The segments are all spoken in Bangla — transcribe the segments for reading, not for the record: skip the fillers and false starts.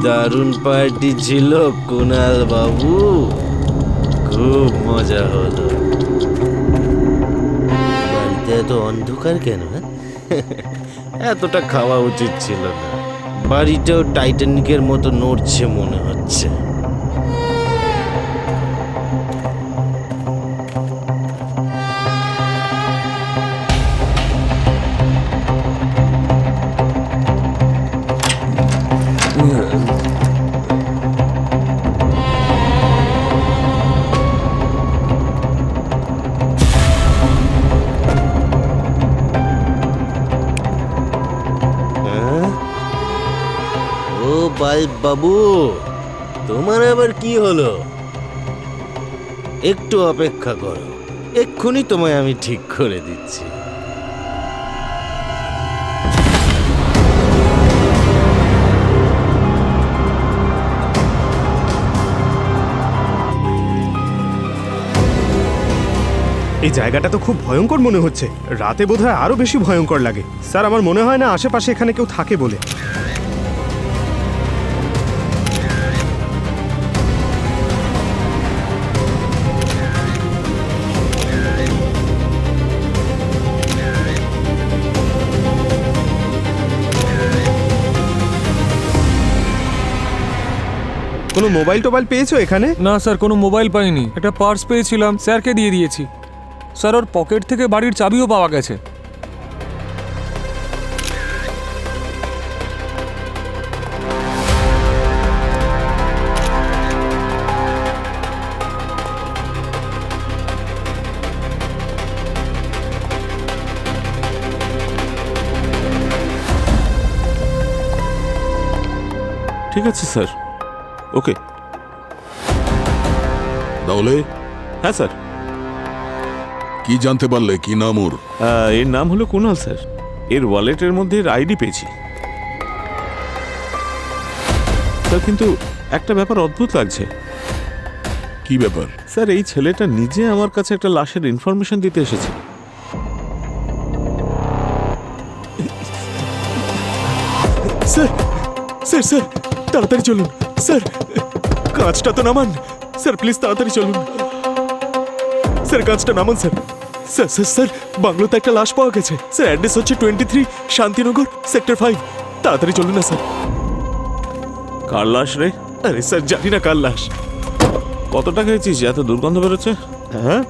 দারুণ পার্টি ছিল কুনাল বাবু, খুব মজা হলো। বাড়িতে এত অন্ধকার কেন? এতটা খাওয়া উচিত ছিল না। বাড়িটাও টাইটানিকের মতো নড়ছে মনে হচ্ছে। ও বাল্ব বাবু, তোমার আবার কি হলো? একটু অপেক্ষা করো, এক্ষুনি তোমায় আমি ঠিক করে দিচ্ছি। এই জায়গাটা তো খুব ভয়ঙ্কর মনে হচ্ছে। রাতে বোধহয় আরো বেশি ভয়ঙ্কর লাগে। স্যার, আমার মনে হয় না আশেপাশে এখানে কেউ থাকে বলে। কোনো মোবাইল টোবাইল পেয়েছো এখানে? না স্যার, কোনো মোবাইল পাইনি। একটা পার্স পেয়েছিলাম, স্যারকে দিয়ে দিয়েছি। স্যার, ওর পকেট থেকে বাড়ির চাবিও পাওয়া গেছে। ঠিক আছে স্যার, ওকে। তাহলে হ্যাঁ স্যার। কি জানতে পারলে? কি নাম ওর? এর নাম হলো কুনাল স্যার। এর ওয়ালেটের মধ্যে এর আইডি পেয়েছি স্যার, কিন্তু একটা ব্যাপার অদ্ভুত লাগছে। কি ব্যাপার? স্যার, এই ছেলেটা নিজে আমার কাছে একটা লাশের ইনফরমেশন দিতে এসেছে। স্যার স্যার স্যার তাড়াতাড়ি চলুন স্যার। কাঁচটা তো নামান স্যার, প্লিজ তাড়াতাড়ি চলুন স্যার। কাঁচটা নামান স্যার। স্যার স্যার স্যার, বাংলোতে একটা লাশ পাওয়া গেছে স্যার। অ্যাড্রেস হচ্ছে 23 শান্তিনগর, সেক্টর 5। তাড়াতাড়ি চলুন না স্যার। কার লাশ রে? আরে স্যার, জানি না কার লাশ। কত টাকা খেয়েছিস এত দুর্গন্ধ বেরোচ্ছে? হ্যাঁ,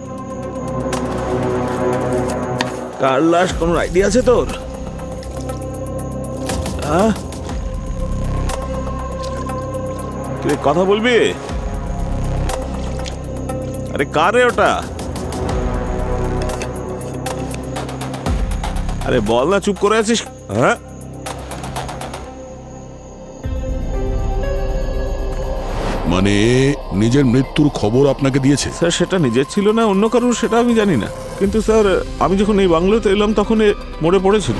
কার লাশ কোনো আইডিয়া আছে তোর? কথা বলবি? আরে কার রে ওটা? আরে বল না, চুপ করে আছিস? হ্যাঁ, মানে নিজের মৃত্যুর খবর আপনাকে দিয়েছে? স্যার, সেটা নিজের ছিল না অন্য কারোর সেটা আমি জানি না, কিন্তু স্যার আমি যখন এই বাংলোতে এলাম তখন এ মরে পড়েছিল।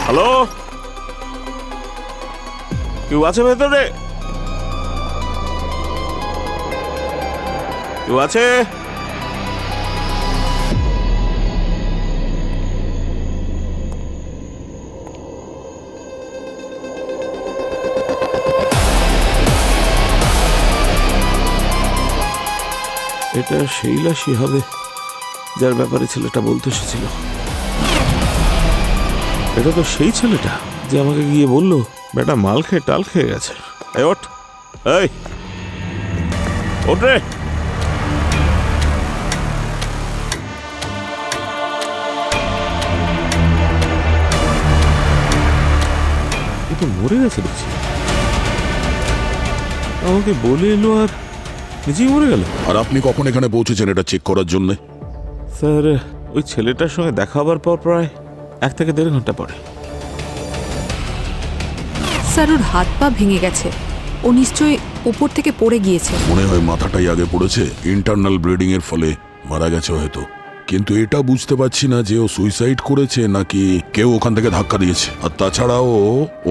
হ্যালো, কেউ আছে ভেতরে? কেউ আছে? এটা সেই লাশই হবে যার ব্যাপারে ছেলেটা বলতে এসেছিল। এটা তো সেই ছেলেটা যে আমাকে গিয়ে বললো বেটা মাল খেয়ে টাল খেয়ে গেছে। এই ওঠ, এই ওঠ রে। এ তো মরে গেছে দেখছি। আমাকে বলে এলো আর নিজেই মরে গেল। আর আপনি কখন এখানে পৌঁছেছেন এটা চেক করার জন্য? স্যার, ওই ছেলেটার সঙ্গে দেখা হবার পর প্রায় 1 থেকে 1.5 ঘন্টা পরে। স্যার, ওর হাত পা ভেঙে গেছে। ও নিশ্চয়ই উপর থেকে পড়ে গিয়েছে। মনে হয় মাথাটাই আগে পড়েছে। ইন্টারনাল ব্লিডিং এর ফলে মারা গেছে হয়তো। কিন্তু এটা বুঝতে পারছি না যে ও সুইসাইড করেছে নাকি কেউ ওখান থেকে ধাক্কা দিয়েছে। আর তাছাড়াও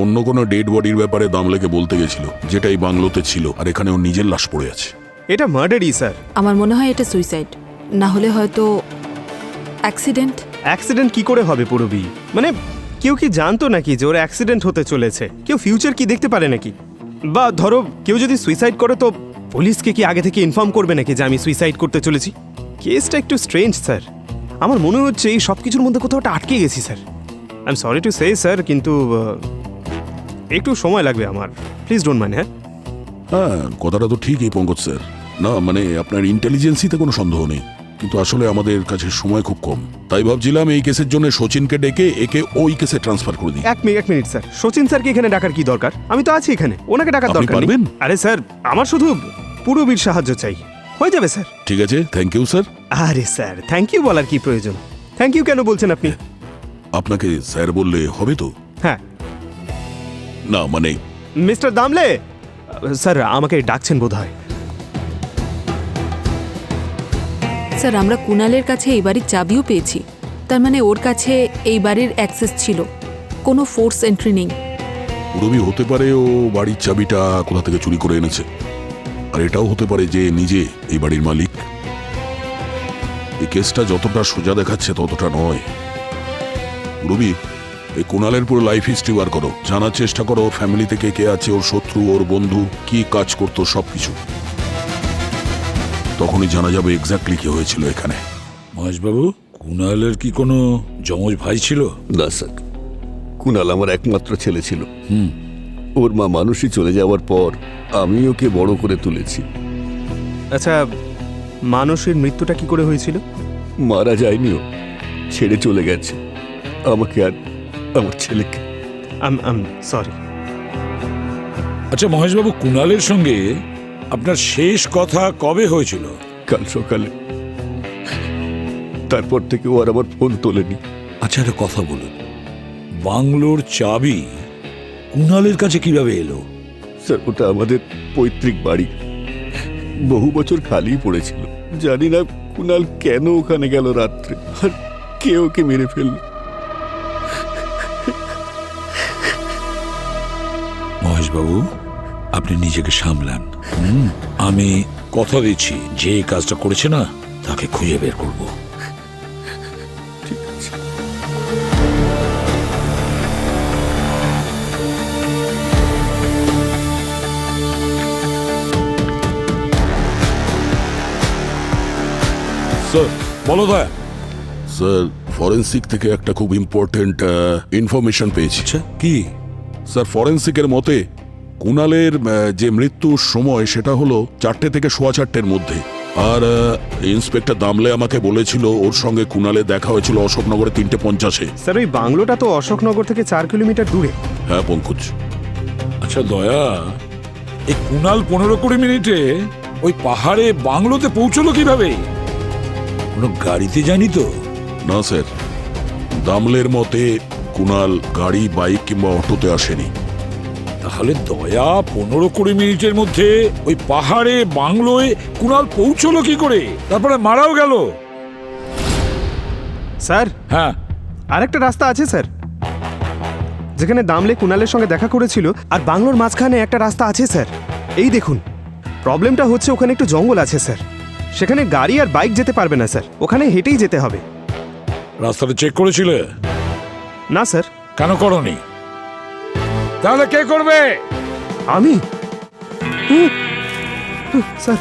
অন্য কোনো ডেড বডির ব্যাপারে দামলেকে বলতে গেছিল, যেটা এই বাংলোতে ছিল, আর এখানে ও নিজের লাশ পড়ে আছে। এটা মার্ডারই স্যার। আমার মনে হয় এটা সুইসাইড, না হলে হয়তো অ্যাক্সিডেন্ট। অ্যাক্সিডেন্ট কি করে হবে পুরবি? মানে কেউ কি জানতো নাকি যে ওর অ্যাক্সিডেন্ট হতে চলেছে? কেউ ফিউচার কি দেখতে পারে নাকি? বা ধরো কেউ যদি সুইসাইড করে তো পুলিশকে কি আগে থেকে ইনফর্ম করবে নাকি যে আমি সুইসাইড করতে চলেছি? কেসটা একটু স্ট্রেঞ্জ স্যার। আমার মনে হচ্ছে এই সব কিছুর মধ্যে কোথাও একটা আটকে গেছি sir. I am sorry to say sir, কিন্তু একটু সময় লাগবে আমার। Please don't mind. হ্যাঁ, হ্যাঁ, কথাটা তো ঠিকই পঙ্কজ স্যার। না মানে আপনার ইন্টেলিজেন্সিতে কোনো সন্দেহ নেই, কিন্তু আসলে আমাদের কাছে সময় খুব কম। তাই ভাবছিলাম এই কেসের জন্য সচিনকে ডেকে একে ওই কেসে ট্রান্সফার করে দিই। এক মিনিট স্যার। সচিন স্যারকে এখানে ডাকার কি দরকার? আমি তো আছি এখানে, ওনাকে ডাকার আপনি দরকার নেই। পারবেন? আরে স্যার, আমার শুধু পুরোবির সাহায্য চাই, হয়ে যাবে স্যার। ঠিক আছে, থ্যাংক ইউ স্যার। আরে স্যার, থ্যাংক ইউ বলার কি প্রয়োজন? থ্যাংক ইউ কেন বলছেন আপনি? আপনাকে স্যার বললে হবে তো? হ্যাঁ, না মানে মিস্টার দামলে স্যার আমাকে ডাকছেন বোধহয়। স্যার, আমরা কুণালের কাছে এই বাড়ির চাবিও পেয়েছি। তার মানে ওর কাছে এই বাড়ির অ্যাক্সেস ছিল, কোনো ফোর্স এন্ট্রি নেই। পুরবি হতে পারে ও বাড়ির চাবিটা কোথা থেকে চুরি করে এনেছে, আর এটাও হতে পারে যে নিজে এই বাড়ির মালিক। এই কেসটা যতটা সোজা দেখাচ্ছে ততটা নয়। পুরবি, এই কুণালের পুরো লাইফ হিস্ট্রি বার করো, জানার চেষ্টা করো ওর ফ্যামিলি থেকে কে আছে, ওর শত্রু, ওর বন্ধু, কি কাজ করতো, সবকিছু। তখনই জানা যাবে এক্স্যাক্টলি কি হয়েছিল এখানে। মহেশবাবু, কুণালের কি কোনো যমজ ভাই ছিল? না স্যার, কুণাল আমার একমাত্র ছেলে ছিল। ওর মা মানুষই চলে যাওয়ার পর আমি ওকে বড় করে তুলেছি। আচ্ছা, মানুষের মৃত্যুটা কি করে হয়েছিল? মারা যায়নি, ও ছেড়ে চলে গেছে আমাকে আর আমার ছেলেকে। সরি। আচ্ছা মহেশবাবু, কুণালের সঙ্গে আপনার শেষ কথা কবে হয়েছিল? কাল সকালে। তারপর থেকে ও আর আমার ফোন তোলেনি। আচ্ছা একটা কথা বলুন, বাংলোর চাবি কুণালের কাছে কিভাবে এলো? স্যার, ওটা আমাদের পৈতৃক বাড়ি, বহু বছর খালি পড়েছিল। জানি না কুণাল কেন ওখানে গেল রাত্রে, আর কে ওকে মেরে ফেলল। মহেশবাবু, আপনি নিজেকে সামলান। আমি কথা দিচ্ছি, যে এই কাজটা করেছে না তাকে খুঁজে বের করব। ঠিক আছে। স্যার বলো দয়া। স্যার, ফরেন্সিক থেকে একটা খুব ইম্পর্টেন্ট ইনফরমেশন পেয়েছি। আচ্ছা কি? স্যার, ফরেন্সিকের মতে কুণালের যে মৃত্যুর সময় সেটা হলো 4টে থেকে 4:15-এর মধ্যে। আর ইন্সপেক্টর দামলে আমাকে বলেছিল ওর সঙ্গে কুণালের দেখা হয়েছিল অশোকনগরে 3:50-এ। স্যার, ওই বাংলোটা তো অশোকনগর থেকে 4 কিলোমিটার দূরে। হ্যাঁ পঙ্কজ। আচ্ছা দয়া, এই কুণাল 15-20 মিনিটে ওই পাহাড়ে বাংলোতে পৌঁছলো কিভাবে? কোনো গাড়িতে যায়নি তো? না স্যার, দামলের মতে কুণাল গাড়ি, বাইক কিংবা অটোতে আসেনি। তাহলে দয়া 15-20 মিনিটের মধ্যে ওই পাহাড়ে বাংলোয় কুণাল পৌঁছলো কি করে? তারপরে মারাও গেল। স্যার, হ্যাঁ, আরেকটা রাস্তা আছে স্যার, যেখানে দামলে কুণালের সঙ্গে দেখা করেছিল, আর বাংলোর মাঝখানে একটা রাস্তা আছে স্যার। এই দেখুন, প্রবলেমটা হচ্ছে ওখানে একটু জঙ্গল আছে স্যার, সেখানে গাড়ি আর বাইক যেতে পারবে না স্যার, ওখানে হেঁটেই যেতে হবে। রাস্তাটা চেক করেছিলে? না স্যার। কেন করনি? তাহলে কে করবে? আমি? স্যার,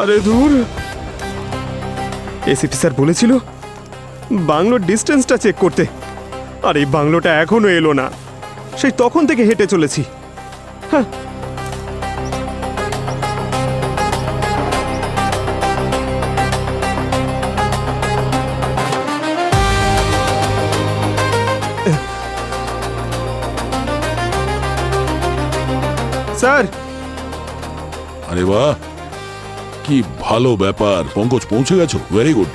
আরে দূর, এসিপি স্যার বলেছিল বাংলোর ডিস্টেন্সটা চেক করতে, আর এই বাংলোটা এখনো এলো না। সেই তখন থেকে হেঁটে চলেছি। হ্যাঁ, স্যার। আরে বাহ, কি ভালো ব্যাপার। পঙ্কজ, পৌঁছে গেছো, ভেরি গুড।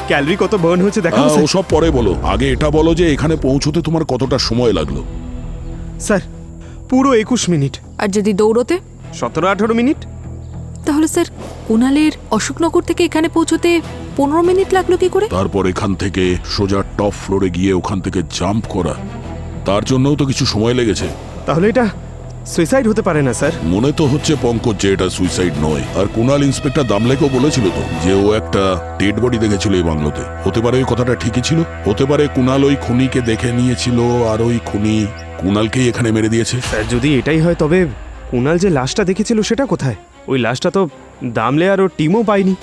ক্যালোরি কত বার্ন হয়েছে দেখা ও সব পরে বলো, আগে এটা বলো যে এখানে পৌঁছতে তোমার কতটা সময় লাগলো? স্যার, পুরো 21 মিনিট। আর যদি দৌড়তে? 17-18 মিনিট। তাহলে স্যার, কুণালের অশোকনগর থেকে এখানে পৌঁছতে 15 মিনিট লাগলো কি করে? তারপর এখান থেকে সোজা টপ ফ্লোরে গিয়ে ওখান থেকে জাম্প করা, তার জন্যও তো কিছু সময় লেগেছে। তাহলে এটা সুইসাইড হতে পারে না স্যার। মনে তো হচ্ছে পঙ্কজ যে এটা সুইসাইড নয়। আর কুণাল ইন্সপেক্টর দামলেকেও বলেছিল তো যে ও একটা ডেড বডি দেখেছিল এই বাংলোতে। হতে পারে ওই কথাটা ঠিকই ছিল। হতে পারে কুণাল ওই খুনিকে দেখে নিয়েছিল আর ওই খুনি কুণালকেই এখানে মেরে দিয়েছে। স্যার যদি এটাই হয় তবে কুণাল যে লাশটা দেখেছিল সেটা কোথায়? ওই লাশটা তো দামলে আর ওর টিমও পায়নি।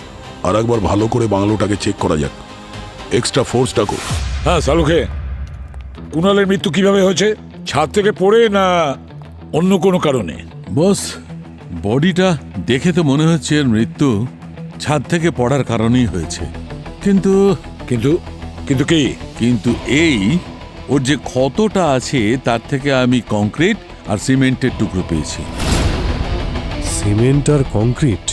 আর একবার ভালো করে বাংলোটাকে চেক করা যাক। এক্সট্রা ফোর্স ডাকো। হ্যাঁ সালুকে, কুণালের মৃত্যু কিভাবে হয়েছে? ছাদ থেকে পড়ে না অন্য কোনো কারণে? বস, বডিটা দেখে তো মনে হচ্ছে এর মৃত্যু ছাদ থেকে পড়ার কারণেই হয়েছে। কিন্তু কিন্তু কিন্তু কি? কিন্তু এই ওর যে ক্ষতটা আছে তার থেকে আমি কংক্রিট আর সিমেন্টের টুকরো পেয়েছি। সিমেন্ট আর কংক্রিট?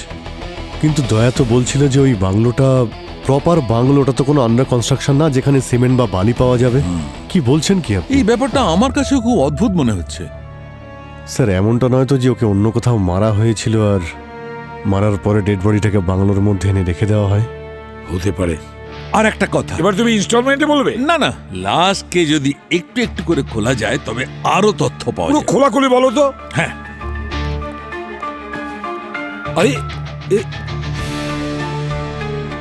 কিন্তু দয়া তো বলছিল যে ওই বাংলোটা প্রপার বাংলোটা তো কোনো আন্ডার কনস্ট্রাকশন না যেখানে সিমেন্ট বা বালি পাওয়া যাবে। কি বলছেন কি আপনি? এই ব্যাপারটা আমার কাছে খুব অদ্ভুত মনে হচ্ছে। স্যার এমনটা নয় তো যে ওকে অন্য কোথাও মারা হয়েছিল আর মারার পরে ডেড বডিটাকে বাংলোর মধ্যে এনে রেখে দেওয়া হয়? হতে পারে। আর একটা কথা, এবার তুমি ইনস্টলমেন্টে বলবে? না না, লাশকে যদি একটু একটু করে খোলা যায় তবে আরো তথ্য পাওয়া পুরো যায়। খোলাখুলি বলো তো। হ্যাঁ, আরে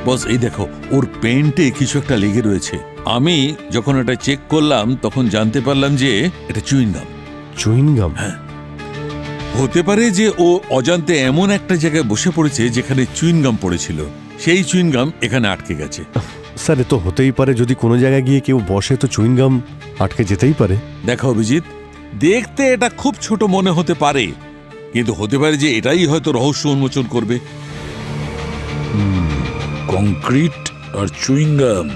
বস এই দেখো, ওর পেন্টে কিছু একটা লেগে রয়েছে। আমি যখন এটা চেক করলাম তখন জানতে পারলাম যে এটা চুইংগাম। চুইংগাম? হতে পারে যে ও অজান্তে এমন একটা জায়গায় বসে পড়েছে যেখানে চুইংগাম পড়েছিল, সেই চুইংগাম এখানে আটকে গেছে। স্যার এ তো হতেই পারে, যদি কোনো জায়গায় গিয়ে কেউ বসে তো চুইংগাম আটকে যেতেই পারে। দেখো অভিজিৎ, দেখতে এটা খুব ছোট মনে হতে পারে, কিন্তু হতে পারে যে এটাই হয়তো রহস্য উন্মোচন করবে। কংক্রিট আর চুইংগাম।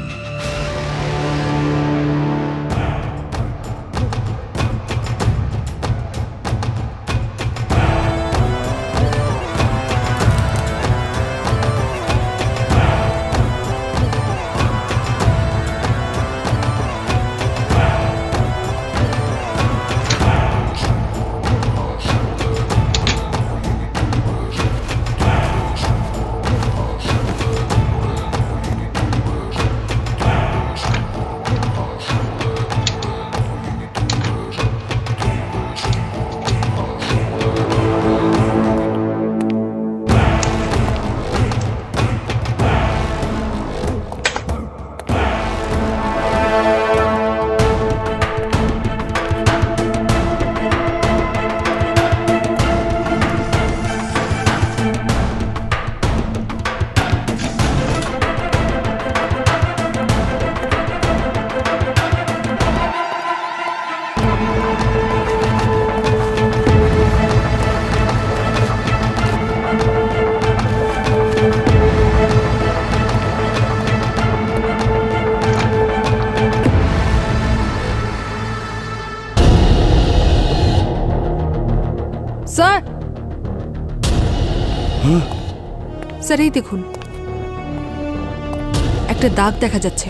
স্যার, স্যার এই দেখুন, একটা দাগ দেখা যাচ্ছে।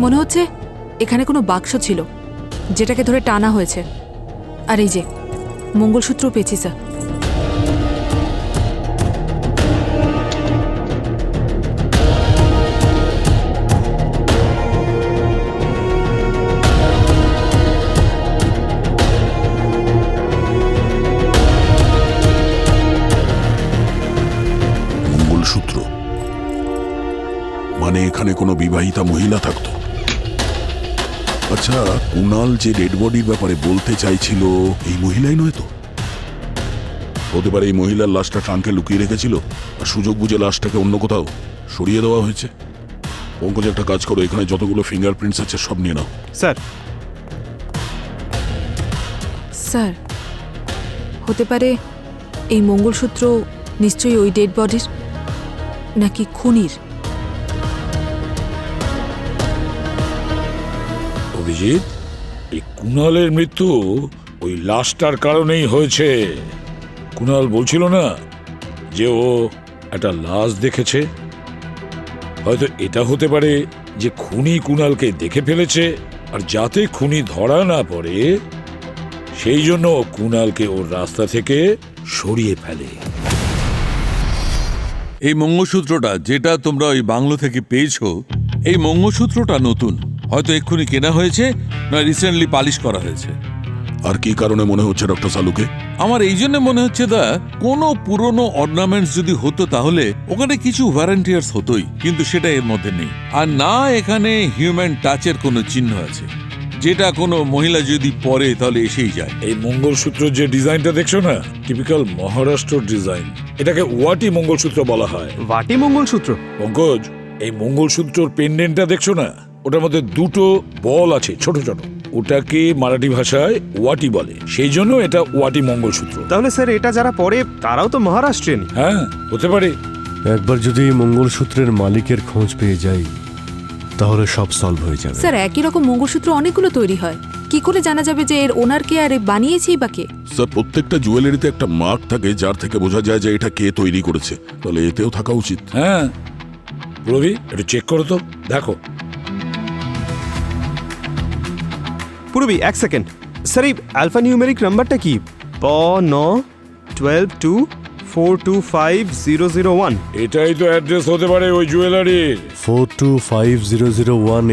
মনে হচ্ছে এখানে কোনো বাক্স ছিল যেটাকে ধরে টানা হয়েছে। আর এই যে মঙ্গলসূত্র পেয়েছি স্যার। মঙ্গলসূত্র মানে এখানে কোনো বিবাহিতা মহিলা থাকতো। আচ্ছা, কুণাল যে ডেড বডির ব্যাপারে বলতে চাইছিল এই মহিলাই নয় তো? হতে পারে এই মহিলার লাশটা ট্রাঙ্কে লুকিয়ে রেখেছিল আর সুযোগ বুঝে লাশটাকে অন্য কোথাও সরিয়ে দেওয়া হয়েছে। পঙ্কজ একটা কাজ করো, এখানে যতগুলো ফিঙ্গারপ্রিন্টস আছে সব নিয়ে নাও। স্যার স্যার, হতে পারে এই মঙ্গলসূত্র নিশ্চয়ই ওই ডেড বডির, নাকি খুনির। অভিজিৎ, এই কুণালের মৃত্যু ওই লাশটার কারণেই হয়েছে। কুণাল বলছিল না যে ও একটা লাশ দেখেছে? হয়তো এটা হতে পারে যে খুনি কুণালকে দেখে ফেলেছে, আর যাতে খুনি ধরা না পড়ে সেই জন্য কুণালকে ওর রাস্তা থেকে সরিয়ে ফেলে। এই মঙ্গলসূত্রটা যেটা তোমরা ওই বাংলো থেকে পেয়েছো, এই মঙ্গলসূত্রটা নতুন, হয়তো এক্ষুনি কেনা হয়েছে, নয় রিসেন্টলি পালিশ করা হয়েছে। আর কি কারণে মনে হচ্ছে ডক্টর সালুকে? আমার এই জন্য মনে হচ্ছে দা, কোনো পুরনো অর্নামেন্টস যদি হতো তাহলে ওখানে কিছু ভ্যারান্টিয়ার্স হতোই, কিন্তু সেটা এর মধ্যে নেই। আর না এখানে হিউম্যান টাচের কোনো চিহ্ন আছে, যেটা কোনো মহিলা যদি পরে তাহলে এসেই যায়। এই মঙ্গলসূত্রের যে ডিজাইনটা দেখছো না, টিপিক্যাল মহারাষ্ট্র ডিজাইন। এটাকে ওয়াটি মঙ্গলসূত্র বলা হয়। বাটি মঙ্গলসূত্র? পঙ্কজ, এই মঙ্গলসূত্রর পেন্ডেন্টটা দেখছো না, ওটার মধ্যে দুটো বল আছে ছোট ছোট, ওটাকে মারাঠি ভাষায় ওয়াটি বলে, সেই জন্য এটা ওয়াটি মঙ্গলসূত্র। তাহলে স্যার এটা যারা পরে তারাও তো মহারাষ্ট্রিয়ান? হ্যাঁ, হতে পারে। একবার যদি এই মঙ্গলসূত্রের মালিকের খোঁজ পেয়ে যাই তাহলে সব সলভ হয়ে যাবে। স্যার একই রকম মঙ্গলসূত্র অনেকগুলো তৈরি হয়, কি করে জানা যাবে যে এর ওনার কে আর এ বানিয়েছেই বা কে? স্যার, প্রত্যেকটা জুয়েলারিতে একটা মার্ক থাকে যার থেকে বোঝা যায় যে এটা কে তৈরি করেছে, তাহলে এতেও থাকা উচিত। হ্যাঁ রবি, একটু চেক করো তো, দেখো। পুরবি এক সেকেন্ড স্যার, এই আলফা নিউমেরিক নাম্বারটা কি? P91224250001। এটাই তো অ্যাড্রেস হতে পারে ওই জুয়েলারির। 425001,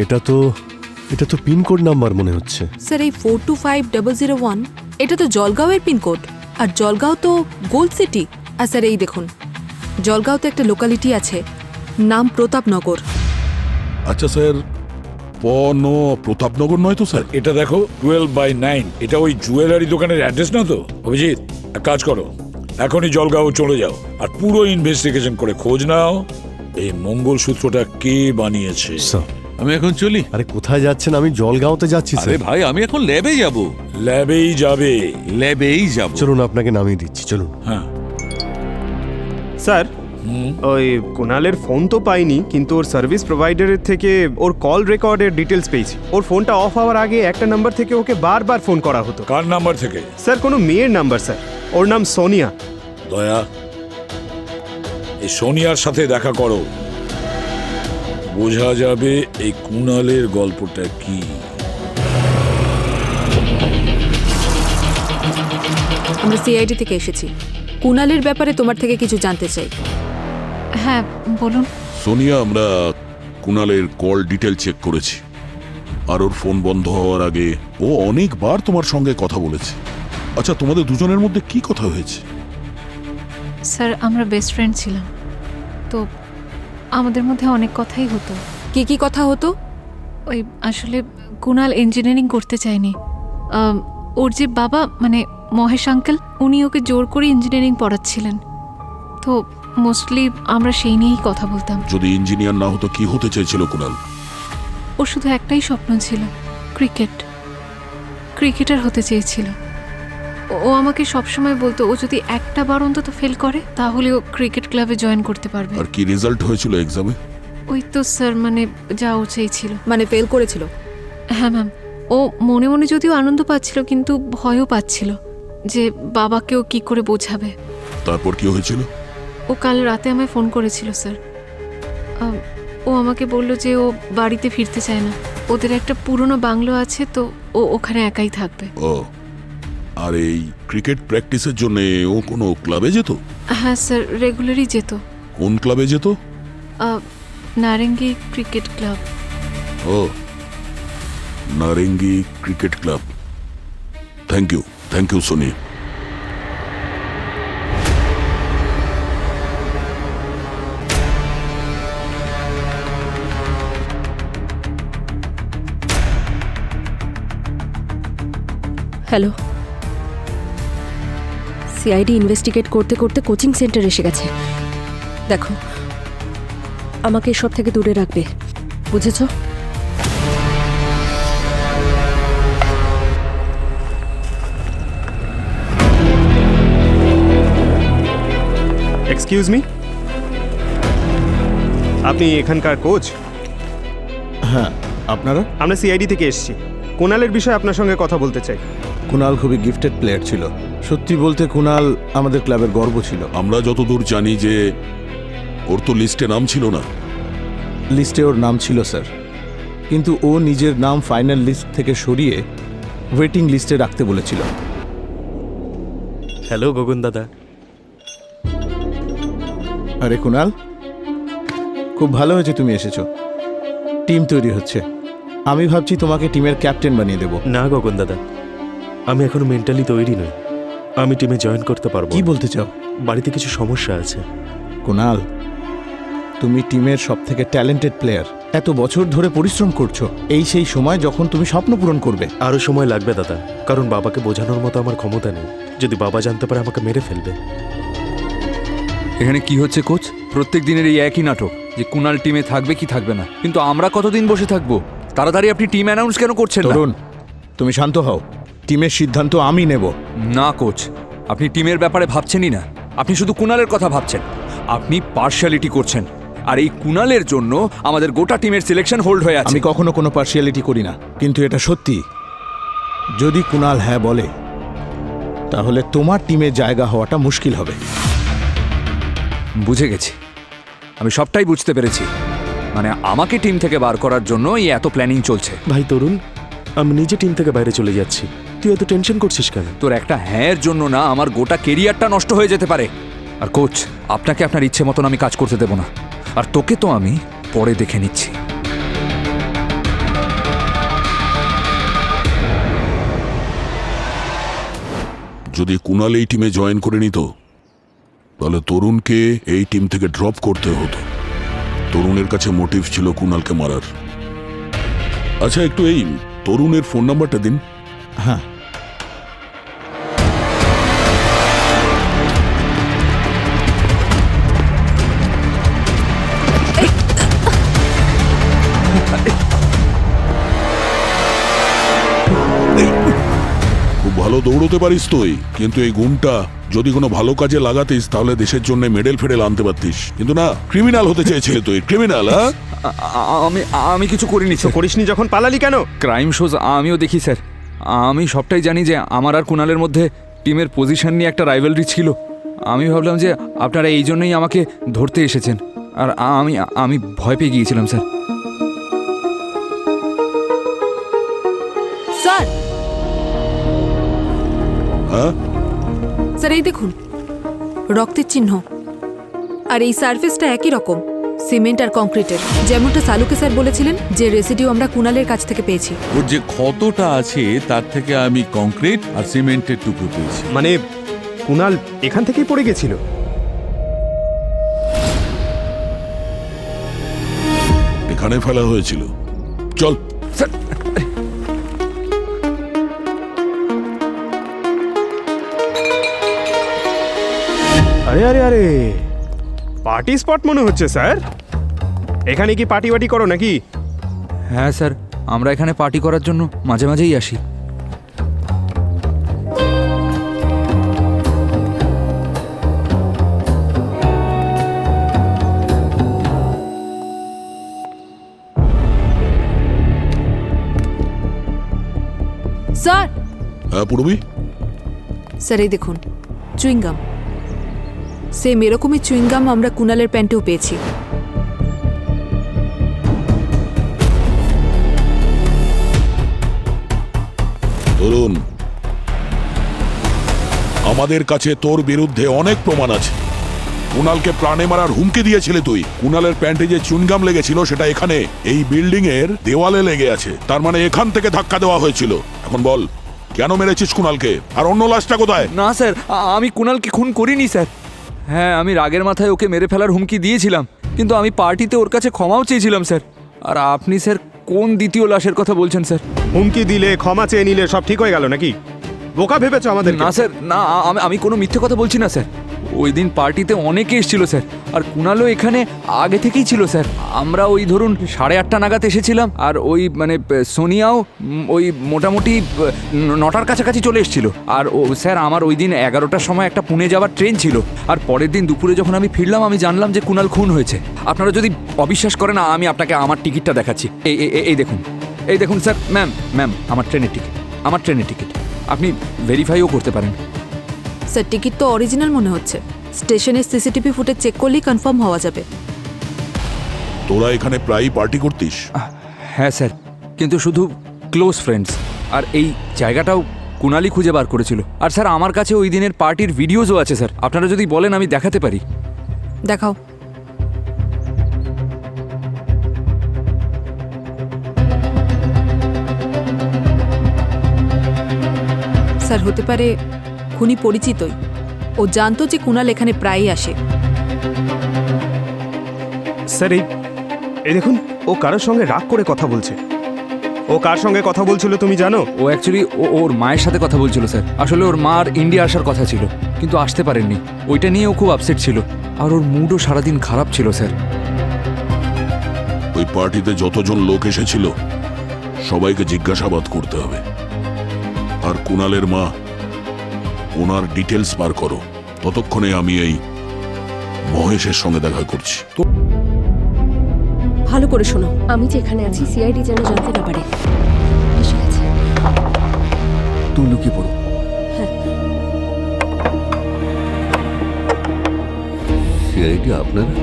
এটা তো পিনকোড নাম্বার মনে হচ্ছে। স্যার এই 425001 এটা তো জলগাঁওয়ের পিনকোড, আর জলগাঁও তো গোল্ড সিটি। আর স্যার এই দেখুন, জলগাঁওতে একটা লোকালিটি আছে, নাম প্রতাপনগর। আচ্ছা স্যার, প্রতাপনগর নয় তো স্যার? এটা দেখো 12/9, এটা ওই জুয়েলারি দোকানের অ্যাড্রেস না তো? অভিজিৎ, এক কাজ করো, এখনই জলগাঁও চলে যাও আর পুরো ইনভেস্টিগেশন করে খোঁজ নাও এই মঙ্গলসূত্রটা কে বানিয়েছে। স্যার আমি এখন চলি। আরে কোথায় যাচ্ছেন? আমি জলগাঁওতে যাচ্ছি আরে স্যার। ভাই, আমি এখন ল্যাবে যাব। ল্যাবেই যাবে? ল্যাবেই যাব। চলুন আপনাকে নামিয়ে দিচ্ছি, চলুন। হ্যাঁ স্যার, ওই কুণালের ফোন তো পাইনি, কিন্তু ওর সার্ভিস প্রোভাইডারের থেকে ওর কল রেকর্ডের ডিটেলস পেয়েছি। ওর ফোনটা অফ হওয়ার আগে একটা নাম্বার থেকে ওকে বারবার ফোন করা হতো। কার নাম্বার থেকে? স্যার কোনো মেয়ের নাম্বার স্যার, ওর নাম সোনিয়া। দয়া, এই সোনিয়ার সাথে দেখা করো, বোঝা যাবে এই কুণালের গল্পটা কি। আমরা সিআইডি থেকে এসেছি, কুণালের ব্যাপারে তোমার থেকে কিছু জানতে চাই। হ্যাঁ বলুন। সোনিয়া, আমরা কুণালের কল ডিটেল চেক করেছি, আর ওর ফোন বন্ধ হওয়ার আগে ও অনেকবার তোমার সঙ্গে কথা বলেছে। আচ্ছা, তোমাদের দুজনের মধ্যে কি কথা হয়েছে? স্যার আমরা বেস্ট ফ্রেন্ড ছিলাম, তো আমাদের মধ্যে অনেক কথাই হতো। কি কি কথা হতো? ওই আসলে কুণাল ইঞ্জিনিয়ারিং করতে চায়নি। ওর যে বাবা মানে মহেশ আঙ্কেল, উনি ওকে জোর করে ইঞ্জিনিয়ারিং পড়াচ্ছিলেন, তো মোস্টলি আমরা সেই নিয়েই কথা বলতাম। যদি ইঞ্জিনিয়ার না হতো কি হতে চেয়েছিল কুণাল? ওর শুধু একটাই স্বপ্ন ছিল, ক্রিকেটার হতে চেয়েছিল। ও আমাকে সবসময় বলতো ও যদি একটা বার অন্তত ফেল করে তাহলে ও ক্রিকেট ক্লাবে জয়েন করতে পারবে। আর কি রেজাল্ট হয়েছিল এক্সামে? ওই তো স্যার, মানে যা ও চেয়েছিল। মানে ফেল করেছিল? হ্যাঁ ম্যাম, ও মনে মনে যদিও আনন্দ পাচ্ছিল কিন্তু ভয়ও পাচ্ছিল যে বাবাকেও কি করে বোঝাবে। তারপর কি হয়েছিল? ও কাল রাতে আমায় ফোন করেছিল স্যার। ও আমাকে বলল যে ও বাড়িতে ফিরতে চায় না, ওদের একটা পুরনো বাংলো আছে, তো ও ওখানে একাই থাকবে। ও, আর এই ক্রিকেট প্র্যাকটিসের জন্য ও কোনো ক্লাবে যেত? হ্যাঁ স্যার, রেগুলারই যেত। কোন ক্লাবে যেত? Narengi cricket club. ও, Narengi cricket club. Thank you Soni. Hello, CID investigate করতে করতে কোচিং সেন্টার এসে গেছে। দেখো, আমাকে এসব থেকে দূরে রাখবে, বুঝেছো? এক্সকিউজ মি, আপনি এখানকার কোচ? হ্যাঁ, আপনারা? আমরা সিআইডি থেকে এসেছি, কুণালের বিষয়ে আপনার সঙ্গে কথা বলতে চাই। কুণাল খুবই গিফটেড প্লেয়ার ছিল। সত্যি বলতে কুণাল আমাদের ক্লাবের গর্ব ছিল। আমরা যতদূর জানি যে ওর তো লিস্টে নাম ছিল না। লিস্টে ওর নাম ছিল স্যার, কিন্তু ও নিজের নাম ফাইনাল লিস্ট থেকে সরিয়ে ওয়েটিং লিস্টে রাখতে বলেছিল। হ্যালো গগন দাদা। আরে কুণাল, খুব ভালো হয়েছে তুমি এসেছো। টিম তৈরি হচ্ছে, আমি ভাবছি তোমাকে টিমের ক্যাপ্টেন বানিয়ে দেব। না গগন দাদা, আমি এখনো মেন্টালি তৈরি নই। আমি টিমে জয়েন করতে পারবো কি না। বলতে চাও? বাড়িতে কিছু সমস্যা আছে। কুনাল, তুমি টিমের সব থেকে ট্যালেন্টেড প্লেয়ার, এত বছর ধরে পরিশ্রম করছো, এই সেই সময় যখন তুমি স্বপ্ন পূরণ করবে। আরো সময় লাগবে দাদা, কারণ বাবাকে বোঝানোর মতো আমার ক্ষমতা নেই। যদি বাবা জানতে পারে আমাকে মেরে ফেলবে। এখানে কি হচ্ছে কোচ? প্রত্যেক দিনের এই একই নাটক যে কুনাল টিমে থাকবে কি থাকবে না, কিন্তু আমরা কতদিন বসে থাকবো? তাড়াতাড়ি আপনি টিম অ্যানাউন্স কেন করছেন না? তরুণ, তুমি শান্ত হও, টিমের সিদ্ধান্ত আমি নেব। না কোচ, আপনি টিমের ব্যাপারে ভাবছেনই না, আপনি শুধু কুনালের কথা ভাবছেন। আপনি পার্শিয়ালিটি করছেন, আর এই কুনালের জন্য আমাদের গোটা টিমের সিলেকশন হোল্ড হয়ে আছে। আমি কখনো কোনো পার্শিয়ালিটি করি না, কিন্তু এটা সত্যি, যদি কুনাল হ্যাঁ বলে তাহলে তোমার টিমে জায়গা হওয়াটা মুশকিল হবে। বুঝে গেছি, আমি সবটাই বুঝতে পেরেছি। মানে আমাকে টিম থেকে বার করার জন্য এই এত প্ল্যানিং চলছে। ভাই তরুণ, আমি নিজে টিম থেকে বাইরে চলে যাচ্ছি, তুই এত টেনশন করছিস কেন? তোর একটা হ্যাঁর জন্য না আমার গোটা কেরিয়ারটা নষ্ট হয়ে যেতে পারে। আর কোচ, আপনাকে আপনার ইচ্ছে মতন আমি কাজ করতে দেব না, আর তোকে তো আমি পরে দেখে নিচ্ছি। যদি কুনাল এই টিমে জয়েন করে নিত তাহলে তরুণকে এই টিম থেকে ড্রপ করতে হতো। তরুণের কাছে মোটিভ ছিল কুনালকে মারার। আচ্ছা, একটু এই তরুণের ফোন নাম্বারটা দিন। হ্যাঁ, খুব ভালো দৌড়তে পারিস তুই, কিন্তু এই গুণটা যদি কোনো ভালো কাজে লাগাতিস তাহলে দেশের জন্য মেডেল ফেডেল আনতে পারতিস, কিন্তু না, ক্রিমিনাল হতে চেয়েছিলে তুই, ক্রিমিনাল। হ্যাঁ, আমি আমি কিছু করিনি স্যার। করিসনি যখন পালালি কেন? ক্রাইম শোজ আমিও দেখি স্যার। আমি সবটাই জানি যে আমার আর কুনালের মধ্যে টিমের পজিশন নিয়ে একটা রাইভালরি ছিল। আমি ভাবলাম যে আপনারা এই জন্যই আমাকে ধরতে এসেছেন, আর আমি আমি ভয় পেয়ে গিয়েছিলাম স্যার। স্যার, হ্যাঁ, স্যার এই দেখুন, রক্তের চিহ্ন, আর এই সারফেসটা একই রকম, সিমেন্ট আর কংক্রিটের, যেমনটা সালুকে স্যার বলেছিলেন যে রেসিডিউ আমরা কুনালের কাছ থেকে পেয়েছি। ওর যে ক্ষতটা আছে তার থেকে আমি কংক্রিট আর সিমেন্টের টুকরো পেয়েছি। মানে কুনাল এখান থেকেই পড়ে গেছিল? এখানে ফেলা হয়েছিল। চল। আরে আরে আরে, পার্টি স্পট মনে হচ্ছে স্যার। এখানে কি পার্টি ওয়ার্টি করো নাকি? হ্যাঁ স্যার, আমরা এখানে পার্টি করার জন্য মাঝে মাঝেই আসি। স্যার, হ্যাঁ পূর্বী, স্যার এই দেখুন, চুইংগাম, সেম এরকমই চুইংগাম আমরা কুনালের প্যান্টেও পেয়েছি। তরুণ, আমাদের কাছে তোর বিরুদ্ধে অনেক প্রমাণ আছে। কুনালকে প্রাণে মারার হুমকি দিয়েছিলে তুই। কুনালের প্যান্টে যে চুনগাম লেগেছিল সেটা এখানে এই বিল্ডিং এর দেওয়ালে লেগে আছে, তার মানে এখান থেকে ধাক্কা দেওয়া হয়েছিল। এখন বল, কেন মেরেছিস কুনালকে? আর অন্য লাশটা কোথায়? না স্যার, আমি কুনালকে খুন করিনি স্যার। হ্যাঁ, আমি রাগের মাথায় ওকে মেরে ফেলার হুমকি দিয়েছিলাম, কিন্তু আমি পার্টিতে ওর কাছে ক্ষমাও চেয়েছিলাম স্যার। আর আপনি স্যার কোন দ্বিতীয় লাশের কথা বলছেন স্যার? হুমকি দিলে, ক্ষমা চেয়ে নিলে সব ঠিক হয়ে গেল নাকি? বোকা ভেবেছো আমাদের? না স্যার, না, আমি কোনো মিথ্যে কথা বলছি না স্যার। ওই দিন পার্টিতে অনেকে এসেছিল স্যার, আর কুনালও এখানে আগে থেকেই ছিল স্যার। আমরা ওই ধরুন 8:30 নাগাদ এসেছিলাম, আর ওই মানে সোনিয়াও ওই মোটামুটি 9টার কাছাকাছি চলে এসেছিল। আর ও স্যার, আমার ওই দিন 11টার সময় একটা পুনে যাওয়ার ট্রেন ছিল, আর পরের দিন দুপুরে যখন আমি ফিরলাম আমি জানলাম যে কুনাল খুন হয়েছে। আপনারা যদি অবিশ্বাস করেন, আমি আপনাকে আমার টিকিটটা দেখাচ্ছি। এই দেখুন, এই দেখুন স্যার। ম্যাম, আমার ট্রেনের টিকিট আপনি ভেরিফাইও করতে পারেন। স্যার, টিকিট তো অরিজিনাল মনে হচ্ছে। স্টেশনের সিসিটিভি ফুটেজ চেক করলেই কনফার্ম হওয়া যাবে। তোরা এখানে প্রায়ই পার্টি করতিস? হ্যাঁ স্যার, কিন্তু শুধু ক্লোজ ফ্রেন্ডস। আর এই জায়গাটাও কুনালি খুঁজে বার করেছিল। আর স্যার, আমার কাছে ওই দিনের পার্টির ভিডিওসও আছে স্যার, আপনারা যদি বলেন আমি দেখাতে পারি। দেখাও। স্যার হতে পারে খুনি পরিচিতই। ও জানতো যে কুণাল এখানে প্রায়ই আসে। স্যার এই দেখুন, ও কারোর সঙ্গে রাগ করে কথা বলছে। ও কার সঙ্গে কথা বলছিল তুমি জানো? ও অ্যাকচুয়ালি ওর মায়ের সাথে কথা বলছিল স্যার। আসলে ওর মার ইন্ডিয়া আসার কথা ছিল, কিন্তু আসতে পারেননি। ওইটা নিয়ে ও খুব আপসেট ছিল, আর ওর মুডও সারাদিন খারাপ ছিল স্যার। ওই পার্টিতে যতজন লোক এসেছিল সবাইকে জিজ্ঞাসাবাদ করতে হবে। আর কুণালের মা, ওনার ডিটেলস বার করো। ততক্ষণে আমি এই মহেশের সঙ্গে দেখা করছি। ভালো করে শোনো, আমি যে এখানে আছি সিআইডি যেন জানতে না পারে। এসে গেছে। তুমি লুকিয়ে পড়ো। সিআইডি আপনারা?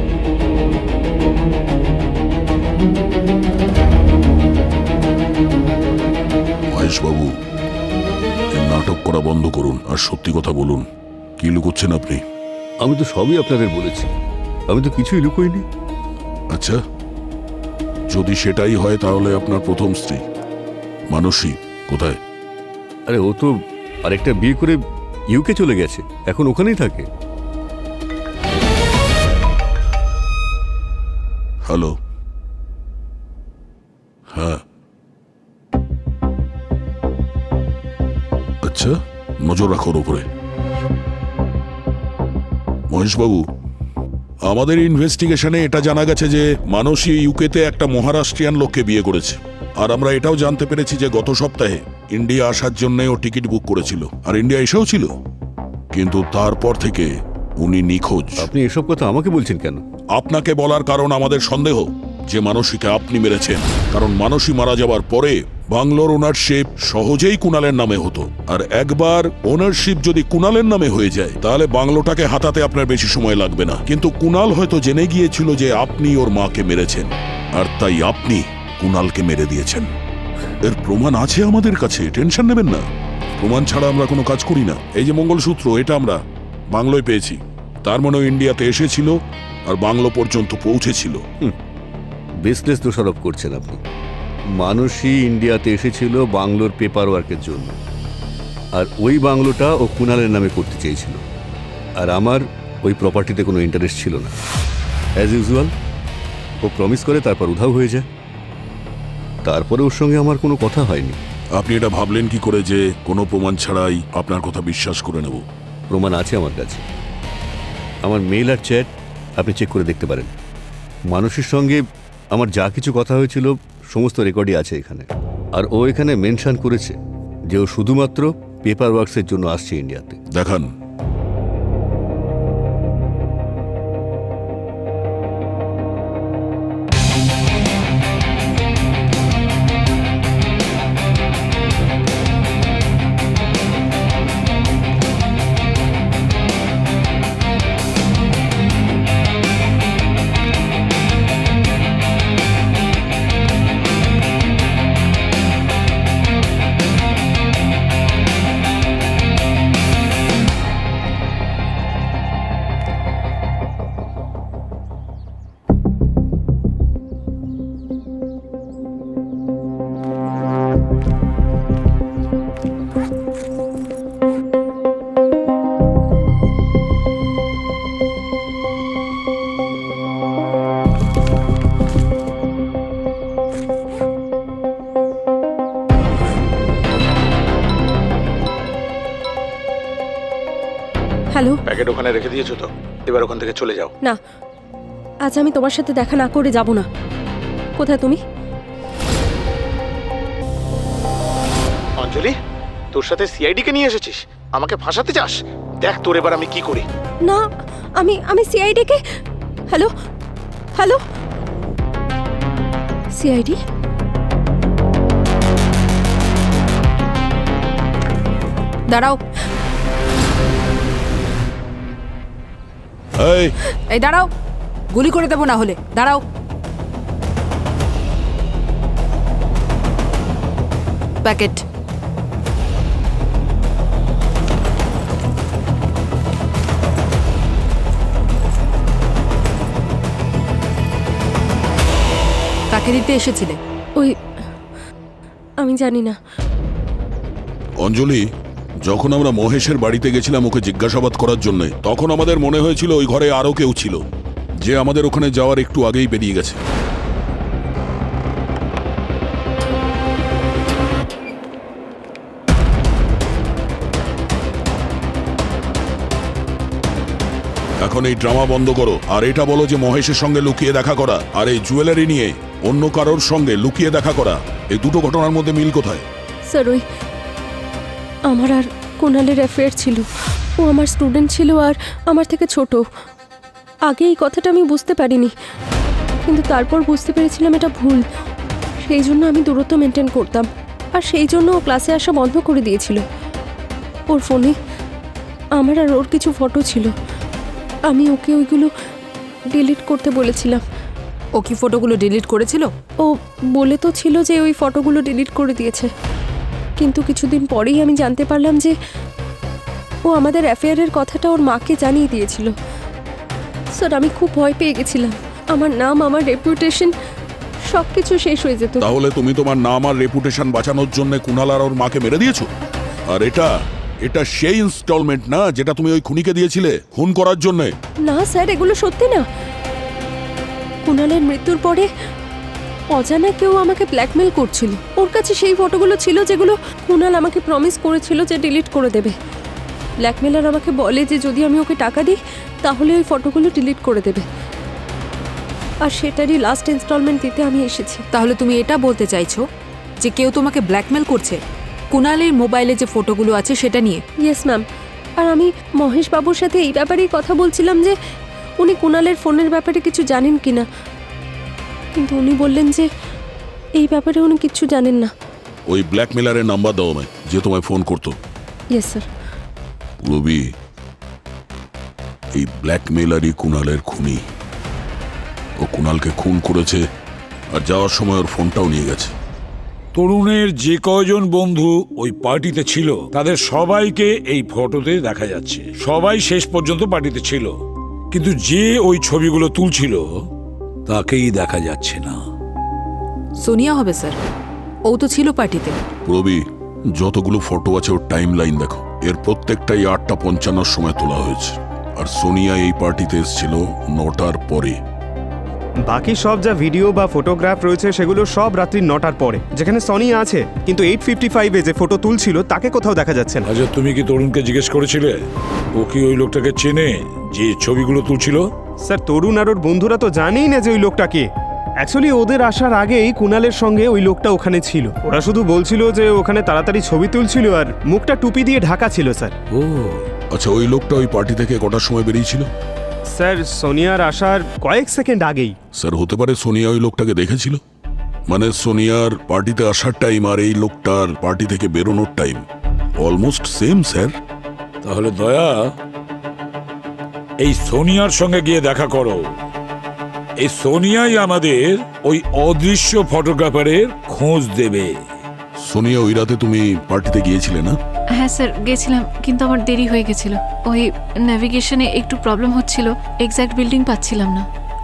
মহেশবাবু, এই নাটক করা বন্ধ করুন আর সত্যি কথা বলুন। কি লুকোচ্ছেন আপনি? আমি তো সবই আপনাদের বলেছি, আমি তো কিছুই লুকোইনি। আচ্ছা, যদি সেটাই হয় তাহলে আপনার প্রথম স্ত্রী মানসী কোথায়? আরে ও তো আরেকটা বিয়ে করে ইউকে চলে গেছে, এখন ওখানেই থাকে। হ্যালো, হ্যাঁ, আচ্ছা, নজর রাখো ওর উপরে। মহেশবাবু, আমাদের ইনভেস্টিগেশনে এটা জানা গেছে যে মানসী ইউকেতে একটা মহারাষ্ট্রিয়ান লোককে বিয়ে করেছে। আর আমরা এটাও জানতে পেরেছি যে গত সপ্তাহে ইন্ডিয়া আসার জন্য ও টিকিট বুক করেছিল, আর ইন্ডিয়া এসেও ছিল। কিন্তু তারপর থেকে উনি নিখোঁজ। আপনি এসব কথা আমাকে বলছেন কেন? আপনাকে বলার কারণ আমাদের সন্দেহ যে মানসীকে আপনি মেরেছেন। কারণ মানসী মারা যাবার পরে বাংলোর ওনারশিপ সহজেই কুণালের নামে হতো, আর একবার ওনারশিপ যদি কুণালের নামে হয়ে যায় তাহলে বাংলোটাকে হাতাতে আপনার বেশি সময় লাগবে না। কিন্তু কুণাল হয়তো জেনে গিয়েছিল যে আপনি ওর মাকে মেরেছেন, আর তাই আপনি কুণালকে মেরে দিয়েছেন। এর প্রমাণ আছে আমাদের কাছে, টেনশন নেবেন না। প্রমাণ ছাড়া আমরা কোনো কাজ করি না। এই যে মঙ্গলসূত্র, এটা আমরা বাংলোয় পেয়েছি। তার মনে ইন্ডিয়াতে এসেছিল আর বাংলো পর্যন্ত পৌঁছেছিল। বিজনেস দোষারোপ করছেন আপনি। মানসী ইন্ডিয়াতে এসেছিল বাংলোর পেপার ওয়ার্কের জন্য, আর ওই বাংলোটা ও কুণালের নামে করতে চেয়েছিল। আর আমার ওই প্রপার্টিতে কোনো ইন্টারেস্ট ছিল না। অ্যাজ ইউজুয়াল ও প্রমিস করে তারপর উধাও হয়ে যায়। তারপরে ওর সঙ্গে আমার কোনো কথা হয়নি। আপনি এটা ভাবলেন কি করে যে কোনো প্রমাণ ছাড়াই আপনার কথা বিশ্বাস করে নেব? প্রমাণ আছে আমার কাছে। আমার মেল আর চ্যাট আপনি চেক করে দেখতে পারেন। মানুষের সঙ্গে আমার যা কিছু কথা হয়েছিল সমস্ত রেকর্ডই আছে এখানে। আর ও এখানে মেনশন করেছে যে ও শুধুমাত্র পেপার ওয়ার্কসের জন্য আসছে ইন্ডিয়াতে। দেখান। হ্যালো। প্যাকেট ওখানে রেখে দিয়েছো তো? এবার ওখান থেকে চলে যাও। না, আজ আমি তোমার সাথে দেখা না করে যাব না। কোথায় তুমি? অঞ্জলি, তোর সাথে সিআইডি কে নিয়ে এসেছিস? আমাকে ফাঁসাতে চাস? দেখ তোর এবার আমি কি করি। না, আমি সিআইডি কে। Hello hello, CID? দাঁড়াও, এই দাঁড়াও, গুলি করে দেবো না হলে। দাঁড়াও। প্যাকেট। কাকে দিতে এসেছিলে? ওই আমি জানি না। অঞ্জলি, যখন আমরা মহেশের বাড়িতে গেছিলাম ওকে জিজ্ঞাসাবাদ করার জন্য, তখন আমাদের মনে হয়েছিল ওই ঘরে আরো কেউ ছিল, যে আমাদের ওখানে যাওয়ার একটু আগেই বেরিয়ে গেছে। এখন এই ড্রামা বন্ধ করো, আর এটা বলো যে মহেশের সঙ্গে লুকিয়ে দেখা করা আর এই জুয়েলারি নিয়ে অন্য কারোর সঙ্গে লুকিয়ে দেখা করা, এই দুটো ঘটনার মধ্যে মিল কোথায়? স্যার ওই আমার আর কুণালের অ্যাফেয়ার ছিল। ও আমার স্টুডেন্ট ছিল আর আমার থেকে ছোট। আগে এই কথাটা আমি বুঝতে পারিনি, কিন্তু তারপর বুঝতে পেরেছিলাম এটা ভুল। সেই জন্য আমি দূরত্ব মেনটেন করতাম, আর সেই জন্য ও ক্লাসে আসা বন্ধ করে দিয়েছিল। ওর ফোনে আমার আর ওর কিছু ফটো ছিল, আমি ওকে ওইগুলো ডিলিট করতে বলেছিলাম। ও কি ফটোগুলো ডিলিট করেছিল? ও বলে তো ছিল যে ওই ফটোগুলো ডিলিট করে দিয়েছে, কিন্তু কিছুদিন পরেই আমি জানতে পারলাম যে ও আমাদের অ্যাফেয়ারের কথাটা ওর মাকে জানিয়ে দিয়েছিল। স্যার আমি খুব ভয় পেয়ে গেছিলাম, আমার নাম, আমার রেপুটেশন সব কিছু শেষ হয়ে যেত। তাহলে তুমি তোমার নাম আর রেপুটেশন বাঁচানোর জন্য কুণাল আর ওর মাকে মেরে দিয়েছো? আর এটা সেই ইনস্টলমেন্ট না যেটা তুমি ওই খুনিকে দিয়েছিলে খুন করার জন্য? না স্যার, এগুলো সত্যি না। কুণালের মৃত্যুর পরে অজানা কেউ আমাকে ব্ল্যাকমেল করছিল। ওর কাছে সেই ফটোগুলো ছিল যেগুলো কুণাল আমাকে প্রমিস করেছিল যে ডিলিট করে দেবে। ব্ল্যাকমেলার আমাকে বলে যে যদি আমি ওকে টাকা দিই তাহলে ওই ফটোগুলো ডিলিট করে দেবে, আর সেটারই লাস্ট ইনস্টলমেন্ট দিতে আমি এসেছি। তাহলে তুমি এটা বলতে চাইছো যে কেউ তোমাকে ব্ল্যাকমেল করছে কুণালের মোবাইলে যে ফটোগুলো আছে সেটা নিয়ে? Yes ma'am. আর আমি মহেশ বাবুর সাথে এই ব্যাপারেই কথা বলছিলাম যে উনি কুণালের ফোনের ব্যাপারে কিছু জানেন কিনা, কিন্তু উনি বললেন যে এই ব্যাপারে উনি কিচ্ছু জানেন না। ওই ব্ল্যাকমেলারের নাম্বার দাও আমায়, যে তোমায় ফোন করতো। Yes sir. রবি, এই ব্ল্যাকমেলারই কুণালের খুনি। ও কুণালকে খুন করেছে আর যাওয়ার সময় ওর ফোনটাও নিয়ে গেছে। তরুণের যে কয়জন বন্ধু ওই পার্টিতে ছিল তাদের সবাইকে এই ফটোতে দেখা যাচ্ছে। সবাই শেষ পর্যন্ত পার্টিতে ছিল, কিন্তু যে ওই ছবিগুলো তুলছিল তাকেই দেখা যাচ্ছে না। সোনিয়া হবে স্যার, ও তো ছিল পার্টিতে। রবি, যতগুলো ফটো আছে ওর টাইম লাইন দেখো, এর প্রত্যেকটাই 8:55 সময় তোলা হয়েছে, আর সোনিয়া এই পার্টিতে এসেছিল 9টার পরে। বাকি সব যা ভিডিও বা ফটোগ্রাফ রয়েছে সেগুলো সব রাত্রি 9টার পরে, যেখানে সোনিয়া আছে, কিন্তু 8:55-এ যে ফটো তুলছিল তাকে কোথাও দেখা যাচ্ছে না। আচ্ছা, তুমি কি তরুণকে জিজ্ঞেস করেছিলে ও কি ওই লোকটাকে চেনে যে ছবিগুলো তুলছিল? স্যার তরুণ আর ওর বন্ধুরা তো জানেই না যে ওই লোকটা কে। অ্যাকচুয়ালি ওদের আসার আগেই কুণালের সঙ্গে ওই লোকটা ওখানে ছিল। ওরা শুধু বলছিল যে ওখানে তাড়াতাড়ি ছবি তুলছিল আর মুখটা টুপি দিয়ে ঢাকা ছিল স্যার। ও আচ্ছা, ওই লোকটা ওই পার্টি থেকে কটার সময় বেরিয়েছিল? স্যার সোনিয়ার আসার কয়েক সেকেন্ড আগেই। স্যার হতে পারে সোনিয়া ওই লোকটাকে দেখেছিল, মানে সোনিয়ার পার্টিতে আসার টাইম আর এই লোকটার পার্টি থেকে বেরোনোর টাইম অলমোস্ট সেম স্যার। তাহলে দয়া, এই সোনিয়ার সঙ্গে গিয়ে দেখা করো। এই সোনিয়াই আমাদের ওই অদৃশ্য ফটোগ্রাফারের খোঁজ দেবে। সোনিয়া, ওই রাতে তুমি পার্টিতে গিয়েছিলে না? হ্যাঁ স্যার, গেছিলাম, কিন্তু আমার দেরি হয়ে গেছিল। ওই নেভিগেশনে একটু প্রবলেম হচ্ছিল, এক্স্যাক্ট বিল্ডিং পাচ্ছিলাম না।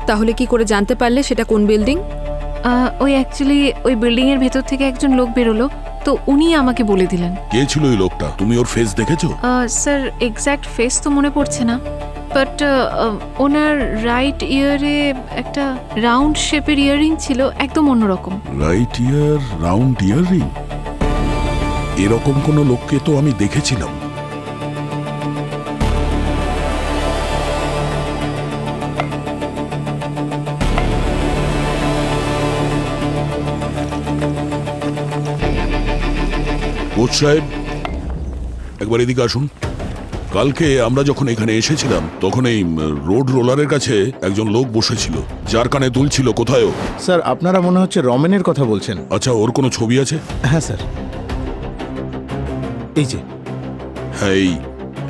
তাহলে কি করে জানতে পারলে সেটা কোন বিল্ডিং? ওই অ্যাকচুয়ালি ওই বিল্ডিংয়ের ভেতর থেকে একজন লোক বেরোলো, তো উনি আমাকে বলে দিলেন। কে ছিল ওই লোকটা? তুমি ওর ফেস দেখেছো? স্যার এক্স্যাক্ট ফেস তো মনে পড়ছে না, বাট ওনার রাইট ইয়ারে একটা রাউন্ড শেপের ইয়াররিং ছিল, একদম অন্যরকম। রাইট ইয়ার, রাউন্ড ইয়াররিং? এরকম কোন লোককে তো আমি দেখেছিলাম। কোচ সাহেব, একবার এদিকে আসুন। কালকে আমরা যখন এখানে এসেছিলাম তখন এই রোড রোলারের কাছে একজন লোক বসেছিল, যার কানে দুলছিল। কোথায় ও? স্যার আপনারা মনে হচ্ছে রমেনের কথা বলছেন। আচ্ছা, ওর কোনো ছবি আছে? হ্যাঁ স্যার, এই যে। হ্যাঁ,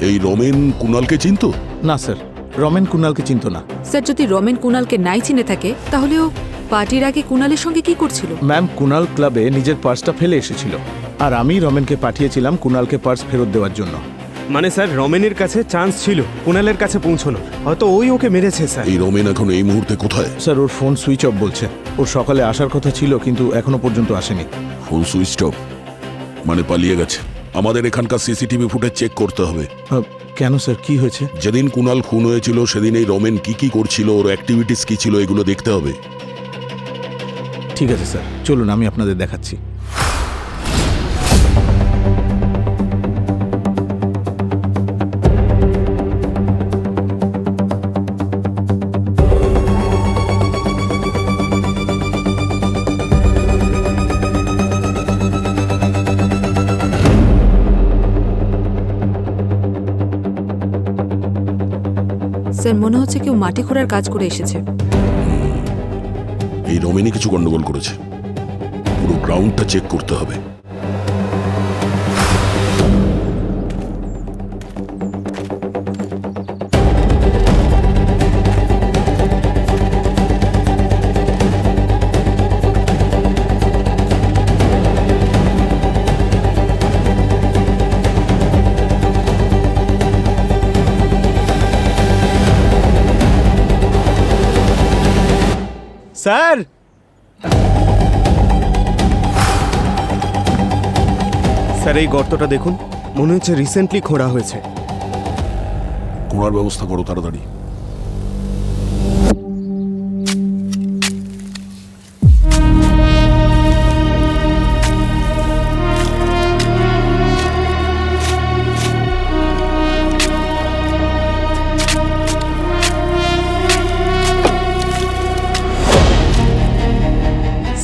এই রমেন কুণালকে চিনতো? না স্যার, রমেন কুণালকে চিনতো না। স্যার যদি রমেন কুণালকে নাই চিনে থাকে তাহলে ও পার্টির আগে কুণালের সঙ্গে কি করছিল? ম্যাম, কুণাল ক্লাবে নিজের পার্সটা ফেলে এসেছিল, আর আমি রমেনকে পাঠিয়েছিলাম কুণালকে পার্স ফেরত দেওয়ার জন্য। মানে স্যার রমেনের কাছে চান্স ছিল কুণালের কাছে পৌঁছানোর, হয়তো ওই ওকে মেরেছে স্যার। এই রমেন এখন এই মুহূর্তে কোথায়? স্যার ওর ফোন সুইচ অফ বলছে। ওর সকালে আসার কথা ছিল কিন্তু এখনো পর্যন্ত আসেনি। ফোন সুইচ অফ মানে পালিয়ে গেছে? আমাদের এখানকার সিসিটিভি ফুটেজ চেক করতে হবে। কেন স্যার, কি হয়েছে? যেদিন কুনাল খুন হয়েছিল সেদিন এই রমেন কি কি করছিল, ওর অ্যাক্টিভিটিস কি ছিল, এগুলো দেখতে হবে। ঠিক আছে স্যার, চলুন আমি আপনাদের দেখাচ্ছি। স্যার মনে হচ্ছে কেউ মাটি খোঁড়ার কাজ করে এসেছে। এই রমেনই কিছু গন্ডগোল করেছে, পুরো গ্রাউন্ডটা চেক করতে হবে। স্যার, স্যার এই গর্তটা দেখুন, মনে হচ্ছে রিসেন্টলি খোঁড়া হয়েছে। খোঁড়ার ব্যবস্থা করো তাড়াতাড়ি।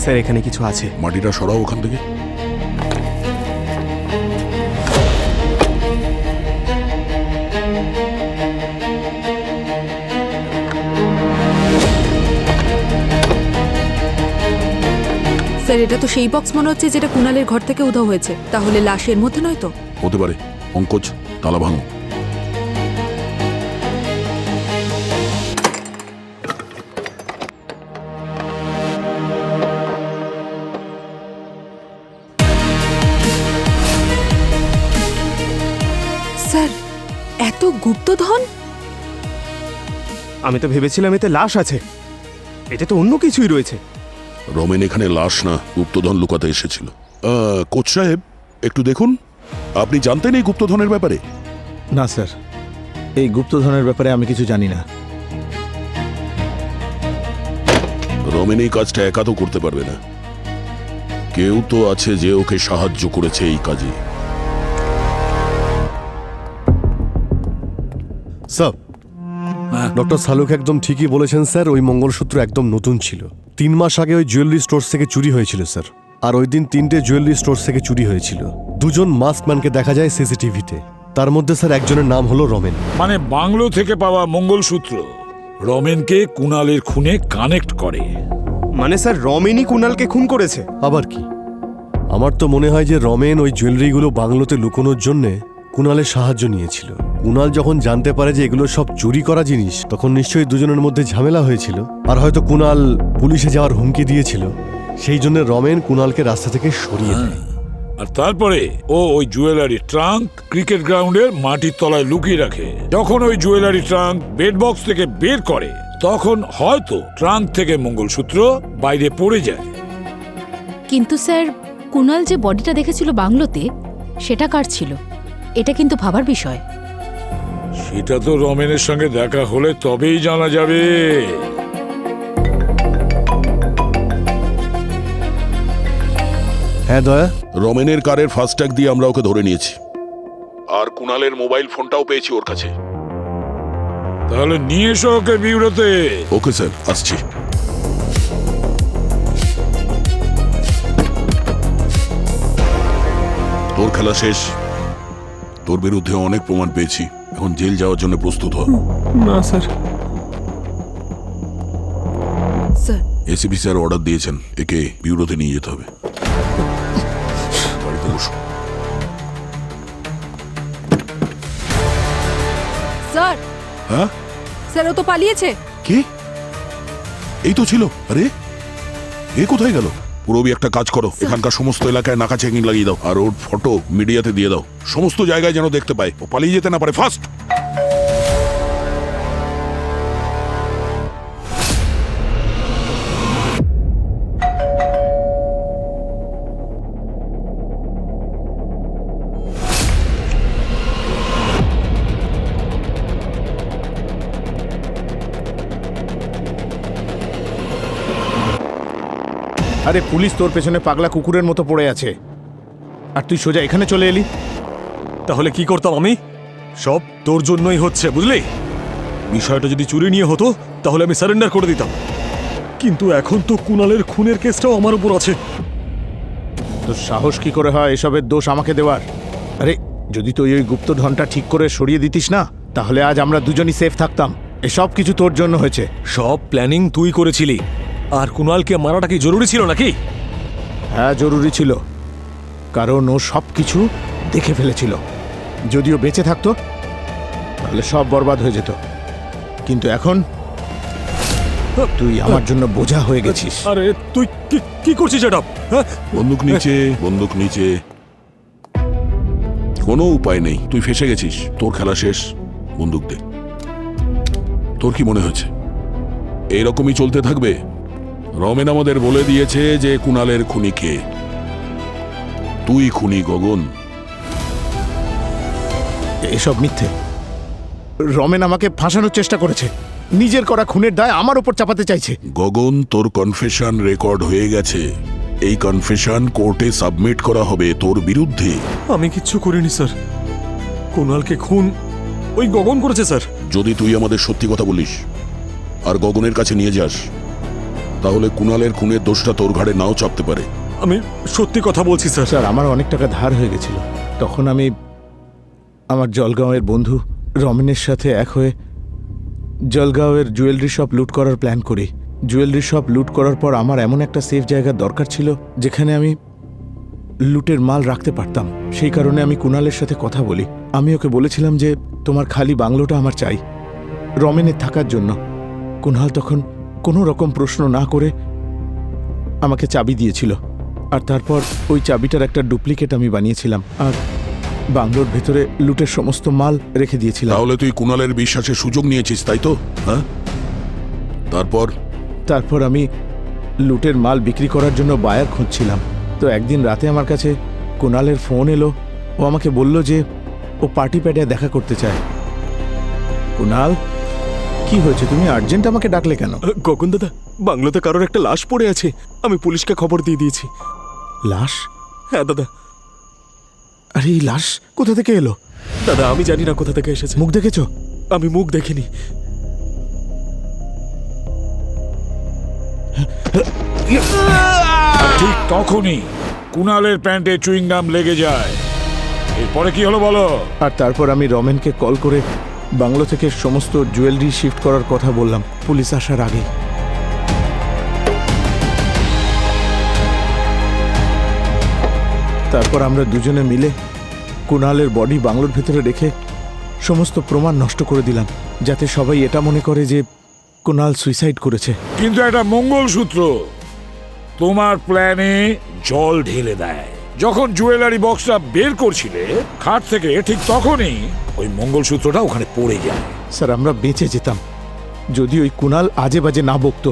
স্যার এখানে কিছু আছে। মাটিটা সরাও ওখান থেকে। স্যার এটা তো সেই বক্স মনে হচ্ছে যেটা কুণালের ঘর থেকে উধাও হয়েছে। তাহলে লাশের মধ্যে নয় তো? হতে পারে। পঙ্কজ, তালা ভাঙো। স্যার এত গুপ্তধন? আমি তো ভেবেছিলাম এতে লাশ আছে, এটা তো অন্য কিছুই রয়েছে। রমেন এখানে লাশ না, গুপ্তধন লুকাতে এসেছিল। কোচ সাহেব, একটু দেখুন, আপনি জানতেন এই গুপ্তধনের ব্যাপারে? না স্যার, এই গুপ্তধনের ব্যাপারে আমি কিছু জানি না। রমেন এই কাজটা একা তো করতে পারবে না, কেউ তো আছে যে ওকে সাহায্য করেছে এই কাজে। স্যার, ডক্টর সালুক একদম ঠিকই বলেছেন স্যার। ওই মঙ্গলসূত্র একদম নতুন ছিল। 3 মাস আগে ওই জুয়েলারি স্টোর থেকে চুরি হয়েছিল স্যার। আর ওই দিন 3টে জুয়েলারি স্টোর থেকে চুরি হয়েছিল। 2জন মাস্কম্যানকে দেখা যায় সিসিটিভিতে। তার মধ্যে স্যার একজনের নাম হলো রমেন। মানে বাংলো থেকে পাওয়া মঙ্গলসূত্র রমেনকে কুণালের খুনে কানেক্ট করে। মানে স্যার রমেনই কুণালকে খুন করেছে? আবার কি? আমার তো মনে হয় যে রমেন ওই জুয়েলারিগুলো বাংলোতে লুকোনোর জন্যে কুণালের সাহায্য নিয়েছিল। কুণাল যখন জানতে পারে যে এগুলো সব চুরি করা জিনিস, তখন নিশ্চয়ই দুজনের মধ্যে ঝামেলা হয়েছিল। আর হয়তো কুণাল পুলিশে যাওয়ার হুমকি দিয়েছিল, সেই জন্য রমেন কুণালকে রাস্তা থেকে সরিয়ে দেয়। আর তারপরে ও ওই জুয়েলারি ট্রাঙ্ক ক্রিকেট গ্রাউন্ডের মাটির তলায় লুকিয়ে রাখে। যখন ওই জুয়েলারি ট্রাঙ্ক বেড বক্স থেকে বের করে, তখন হয়তো ট্রাঙ্ক থেকে মঙ্গলসূত্র বাইরে পড়ে যায়। কিন্তু স্যার, কুণাল যে বডিটা দেখেছিল বাংলোতে, সেটা কার ছিল? এটা কিন্তু ভাবার বিষয়। সেটা তো রমেনের সঙ্গে দেখা হলে তবেই জানা যাবে। হ্যাঁ দয়া, রমেনের কারের ফাস্ট্যাগ দিয়ে আমরা ওকে ধরে নিয়েছি, আর কুণালের মোবাইল ফোনটাও পেয়েছি ওর কাছে। তাহলে নিয়ে এসো ওকে বিউরোতে। ওকে স্যার, আসছি। তোর খেলা শেষ, তোর বিরুদ্ধে অনেক প্রমাণ পেয়েছি, এখন জেল যাওয়ার জন্য প্রস্তুত হ। না sir. Sir ACP sir order দিয়েছেন, একে বিউরোতে নিয়ে যেতে হবে। বাড়িতে বসো। স্যার। হ্যাঁ স্যার ও তো পালিয়েছে। কি? এই তো ছিল। আরে এ কোথায় গেল? পুরবি একটা কাজ করো, এখানকার সমস্ত এলাকায় নাকা চেকিং লাগিয়ে দাও, আর ওর ফটো মিডিয়াতে দিয়ে দাও, সমস্ত জায়গায় যেন দেখতে পায়, ও পালিয়ে যেতে না পারে। ফাস্ট। আরে পুলিশ তোর পেছনে পাগলা কুকুরের মতো পড়ে আছে, আর তুই সোজা এখানে চলে এলি। তাহলে কি করতাম আমি? সব তোর জন্যই হচ্ছে, বুঝলি? বিষয়টা যদি চুরি নিয়ে হতো তাহলে আমি সারেন্ডার করে দিতাম, কিন্তু এখন তো কুণালের খুনের কেসটাও আমার উপর আছে। তোর সাহস কি করে হয় এসবের দোষ আমাকে দেওয়ার? আরে যদি তুই ওই গুপ্তধনটা ঠিক করে সরিয়ে দিতিস না, তাহলে আজ আমরা দুজনই সেফ থাকতাম। এসব কিছু তোর জন্য হয়েছে। সব প্ল্যানিং তুই করেছিলি, আর কুণালকে মারাটা কি জরুরি ছিল নাকি? হ্যাঁ জরুরি ছিল, কারণ ও সব কিছু দেখে ফেলেছিল। যদিও বেঁচে থাকতো তাহলে সব বরবাদ হয়ে যেত, কিন্তু এখন তুই আমার জন্য বোঝা হয়ে গেছিস। আরে তুই কি করছিস এটা? বন্দুক নিচে, বন্দুক নিচে। কোনো উপায় নেই, তুই ফেসে গেছিস, তোর খেলা শেষ। বন্দুক দে। তোর কি মনে হচ্ছে এইরকমই চলতে থাকবে? রমেন আমাদের বলে দিয়েছে যে কুণালের খুনি কে। তুই খুনি গগন। এসব মিথ্যে। রমেন আমাকে ফাঁসানোর চেষ্টা করেছে, নিজের করা খুনের দায় আমার উপর চাপাতে চাইছে। গগন, তোর কনফেশন রেকর্ড হয়ে গেছে। এই কনফেশন কোর্টে সাবমিট করা হবে তোর বিরুদ্ধে। আমি কিচ্ছু করিনি স্যার, কুণালকে খুন ওই গগন করেছে স্যার। যদি তুই আমাদের সত্যি কথা বলিস আর গগনের কাছে নিয়ে যাস, তাহলে কুণালের খুনের দোষটা তোর ঘাড়ে নাও চাপতে পারে। আমি সত্যি কথা বলছি স্যার। স্যার আমার অনেক টাকা ধার হয়ে গেছিল, তখন আমি আমার জলগাঁওয়ের বন্ধু রমেনের সাথে এক হয়ে জলগাঁওয়ের জুয়েলারি শপ লুট করার প্ল্যান করি। জুয়েলারি শপ লুট করার পর আমার এমন একটা সেফ জায়গা দরকার ছিল যেখানে আমি লুটের মাল রাখতে পারতাম। সেই কারণে আমি কুণালের সাথে কথা বলি। আমি ওকে বলেছিলাম যে তোমার খালি বাংলোটা আমার চাই রমেনের থাকার জন্য। কুণাল তখন কোনো রকম প্রশ্ন না করে আমাকে চাবি দিয়েছিল, আর তারপর ওই চাবিটার একটা ডুপ্লিকেট আমি বানিয়েছিলাম আর বাংলোর ভেতরে লুটের সমস্ত মাল রেখে দিয়েছিলাম। তাহলে তুই কুণালের বিশ্বাসের সুযোগ নিয়েছিস, তাই তো? হ্যাঁ, তারপর আমি লুটের মাল বিক্রি করার জন্য বায়ার খুঁজছিলাম। তো একদিন রাতে আমার কাছে কুণালের ফোন এলো। ও আমাকে বলল যে ও পার্টি প্যাডে দেখা করতে চায়। কুণাল, কি হয়েছে? তুমি আর্জেন্ট আমাকে ডাকলে কেন? গগন দাদা, বাংলোতে কারোর একটা লাশ পড়ে আছে, আমি পুলিশকে খবর দিয়ে দিয়েছি। লাশ? হ্যাঁ দাদা। আরে এই লাশ কোথা থেকে এলো? দাদা আমি জানি না কোথা থেকে এসেছে। মুখ দেখেছো? আমি মুখ দেখিনি। ঠিক তখনই কুণালের প্যান্টে চুইং গাম লেগে যায়। এরপরে কি হলো বলো? আর তারপর আমি রমেনকে কল করে বাংলো থেকে সমস্ত জুয়েলারি শিফট করার কথা বললাম পুলিশ আসার আগে। তারপর আমরা দুজনে মিলে কুণালের বডি বাংলোর ভেতরে রেখে সমস্ত প্রমাণ নষ্ট করে দিলাম, যাতে সবাই এটা মনে করে যে কুণাল সুইসাইড করেছে। কিন্তু একটা মঙ্গলসূত্র তোমার প্ল্যানে জল ঢেলে দেয়। যখন জুয়েলারি বক্সটা বের করছিলে খাট থেকে, ঠিক তখনই ওই মঙ্গলসূত্রটা ওখানে পড়ে যায়। স্যার আমরা বেঁচে যেতাম যদি ওই কুণাল আজে বাজে না বকতো।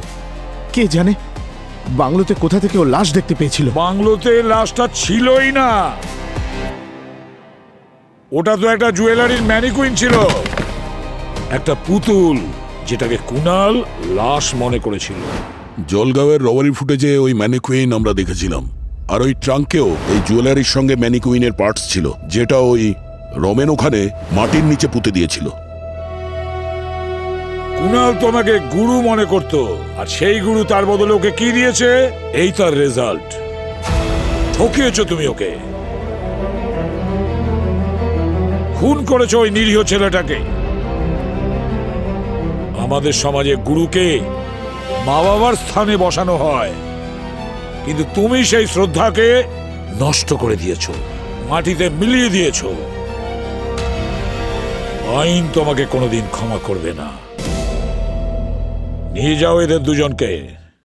কে জানে বাংলোতে কোথা থেকে ও লাশ দেখতে পেয়েছিল। বাংলোতে লাশটা ছিলই না, ওটা তো একটা জুয়েলারির ম্যানিকুইন ছিল, একটা পুতুল, যেটাকে কুণাল লাশ মনে করেছিল। জলগাঁওয়ের রবারি ফুটেজে ওই ম্যানিকুইন আমরা দেখেছিলাম, আর ওই ট্রাঙ্কেও এই জুয়েলারির সঙ্গে ম্যানিকুইনের পার্টস ছিল, যেটা ওই রমেন ওখানে মাটির নিচে পুঁতে দিয়েছিল। কুণাল তোমাকে গুরু মনে করত, আর সেই গুরু তার বদলে ওকে কি দিয়েছে? এই তার রেজাল্ট। ঠকিয়েছো তুমি ওকে, খুন করেছো ওই নিরীহ ছেলেটাকে। আমাদের সমাজে গুরুকে মা বাবার স্থানে বসানো হয়, কিন্তু তুমি সেই শ্রদ্ধাকে নষ্ট করে দিয়েছো, মাটিতে মিলিয়ে দিয়েছো। আইন তোমাকে কোনোদিন ক্ষমা করবে না। নিয়ে যাও এদের দুজনকে।